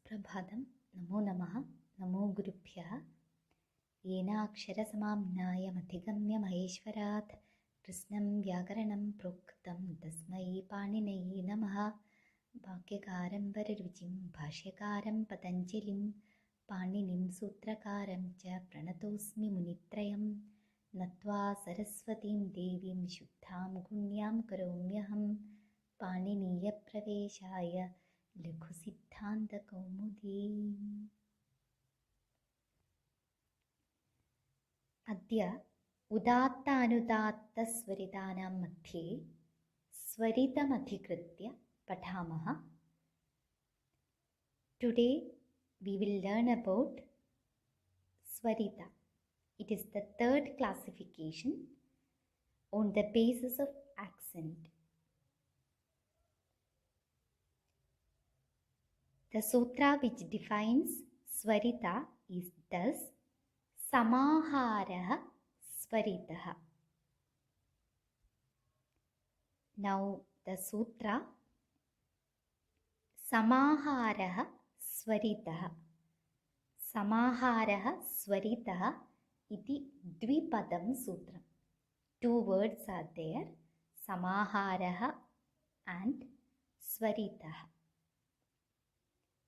सुप्रभातं नमो नमः नमो गुरुभ्यः येनाक्षरसमाम्नायमधिगम्य महेश्वरात् कृष्णं व्याकरणं प्रोक्तं तस्मै पाणिनये नमः। वाक्यकारं वररुचिं भाष्यकारं पतञ्जलिं पाणिनिं सूत्रकारं च प्रणतोऽस्मि मुनित्रयं नत्वा सरस्वतीं देवीं शुद्धां गुण्यां करोम्यहं पाणिनीयप्रवेशाय लघुसिद्धान्तकौमुदी। अद्य उदात्तानुदात्तस्वरितानां मध्ये स्वरितमधिकृत्य पठामः। Today we will learn about Swarita. It is the third classification on the basis of accent. The sutra which defines Swarita is thus Samaharah Swaritah. Now the sutra Samaharah Swaritah. Samaharah Swaritah iti Dvipadam Sutra. Two words are there, Samaharah and Swaritah.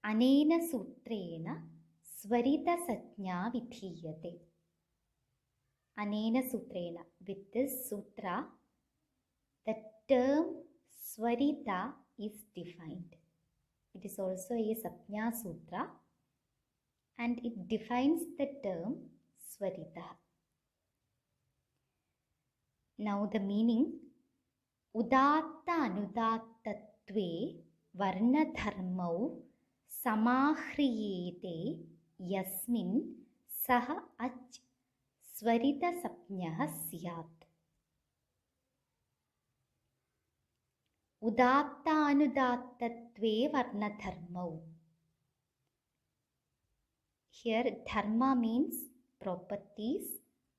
Anena sutrena Swarita Satnya Vidhiyate. Anena sutrena, with this sutra, the term Swarita is defined. It is also a Satnya Sutra and it defines the term Swarita. Now the meaning, Udatta Anudattatve Varna Dharmau Samahriyete Yasmin Saha Ach Swarita Sapnyah Syat. Udatta Anudattatve Varna Dharmau. Here dharma means properties.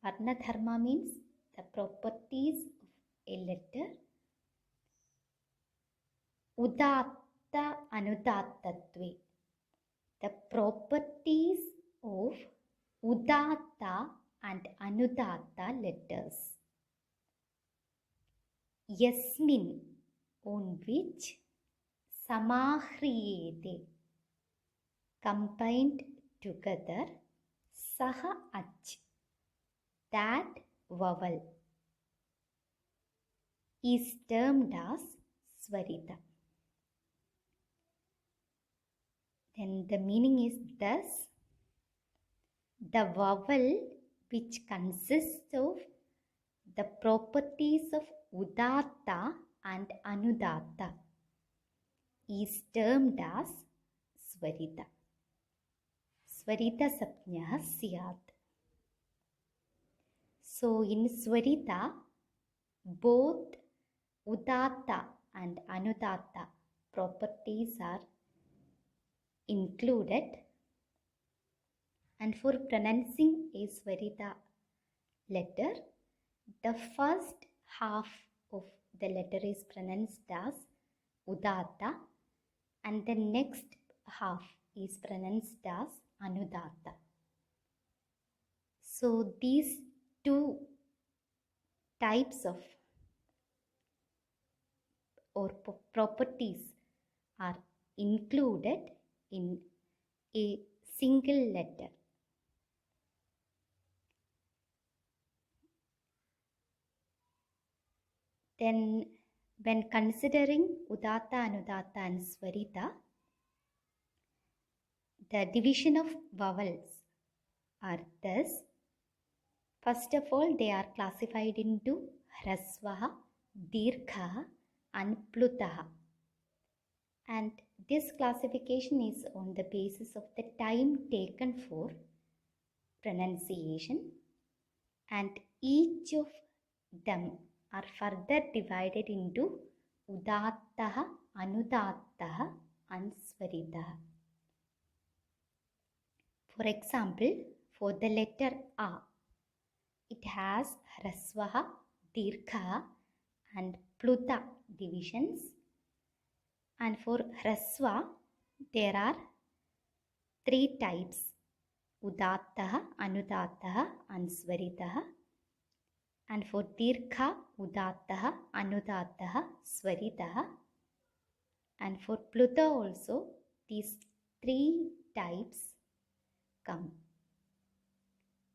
Varna dharma means the properties of a letter. Udatta Anudattatve, the properties of Udatta and Anudatta letters. Yasmin, on which Samahriyete, combined together, Saha Ach, that vowel, is termed as Swarita. Then the meaning is thus, the vowel which consists of the properties of Udatta and Anudatta is termed as Swarita. Swarita Sapnyah Syat. So in Swarita, both Udatta and Anudatta properties are included, and for pronouncing a Swarita letter, the first half of the letter is pronounced as Udatta and the next half is pronounced as Anudatta. So these two types of or properties are included in a single letter. Then when considering Udatta, Anudatta and Swarita, the division of vowels are thus, first of all, they are classified into Hrasvaha, Dirghaha and Plutaha. And this classification is on the basis of the time taken for pronunciation, and each of them are further divided into Udattaha, Anudattaha and Swaritaha. For example, for the letter A, it has Hrasvaha, Dirghaha and Pluta divisions, and for Hrasva there are three types: Udattah, Anudattah, and Swaritah. And for Dirgha, Udattah, Anudattah, Swaritah. And for Plutha also, these three types come.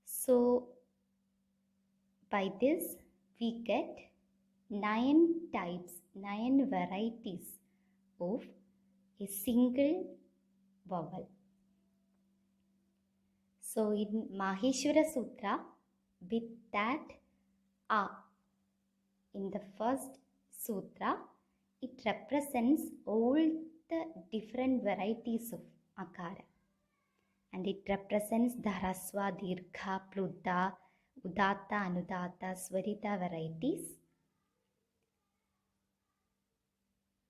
So by this we get 9 types, 9 varieties of a single vowel. So in Maheshwara Sutra, with that A in the first sutra, it represents all the different varieties of akara. And it represents the Hraswa, Dirgha, Plutha, Udatta, Anudatta, Swarita varieties.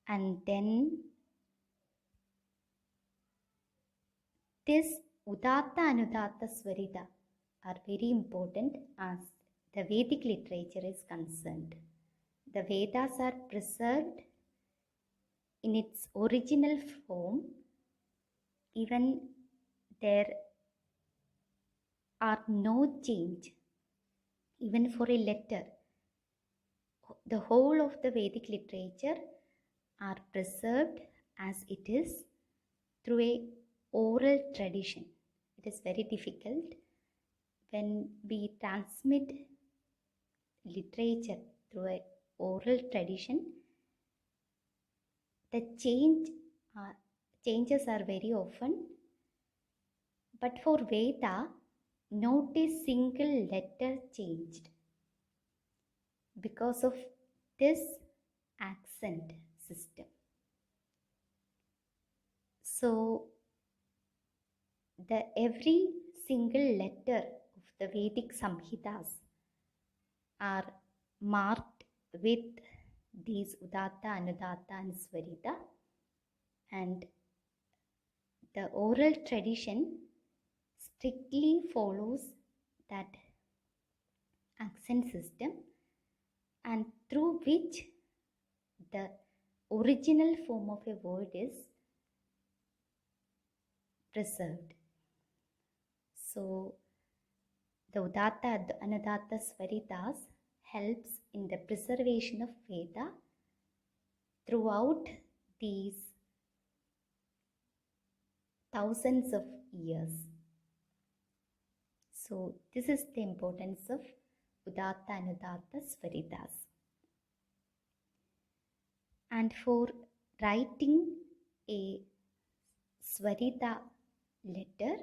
And then this Udatta, Anudatta, Swarita are very important as the Vedic literature is concerned. The Vedas are preserved in its original form. Even there are no change, even for a letter. The whole of the Vedic literature are preserved as it is through a oral tradition. It is very difficult when we transmit literature through a oral tradition. The changes are very often, but for Veda, not a single letter changed because of this accent system. So every single letter of the Vedic Samhitas are marked with these Udatta, Anudatta, and Swarita, and the oral tradition strictly follows that accent system, and through which the original form of a word is preserved. So the Udatta, Anudatta, Swaritas helps in the preservation of Veda throughout these thousands of years. So this is the importance of Udatta, Anudatta, Swaritas. And for writing a Swarita letter,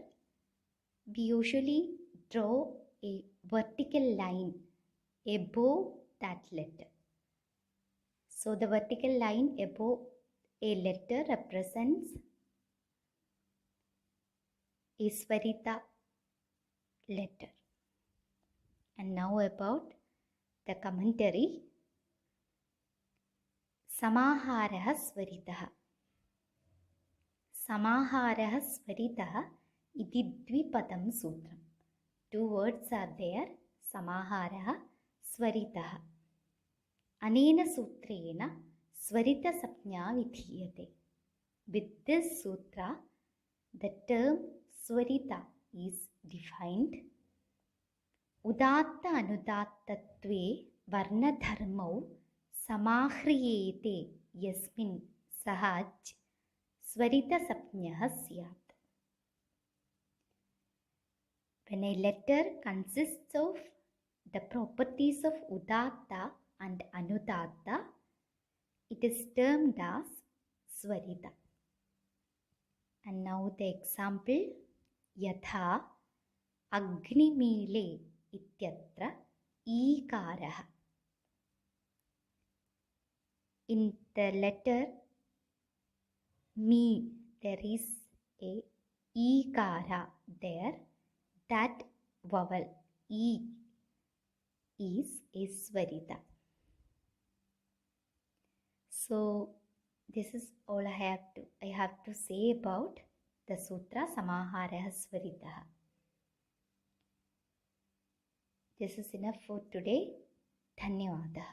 we usually draw a vertical line above that letter. So the vertical line above a letter represents a Swarita letter. And now about the commentary. Samaharah Swaritah. Samaharah Swaritah iti dvipadam sutram. 2 words are there. Samaharah Swaritah. Anena sutrena Swarita sapnya vidhiyate. With this sutra, the term Swarita is defined. Udatta anudattatve varnadharmau samahriyete yasmin sahaj Swarita sapnyah syat. When a letter consists of the properties of Udatta and Anudatta, it is termed as Swarita. And now the example, Yatha Agnimile ityatra Ikaraha. In the letter Mi, there is a Ikara there. That vowel E is a Swarita. So this is all I have to say about the sutra Samaharah Swaritah. This is enough for today. Dhanyavadah.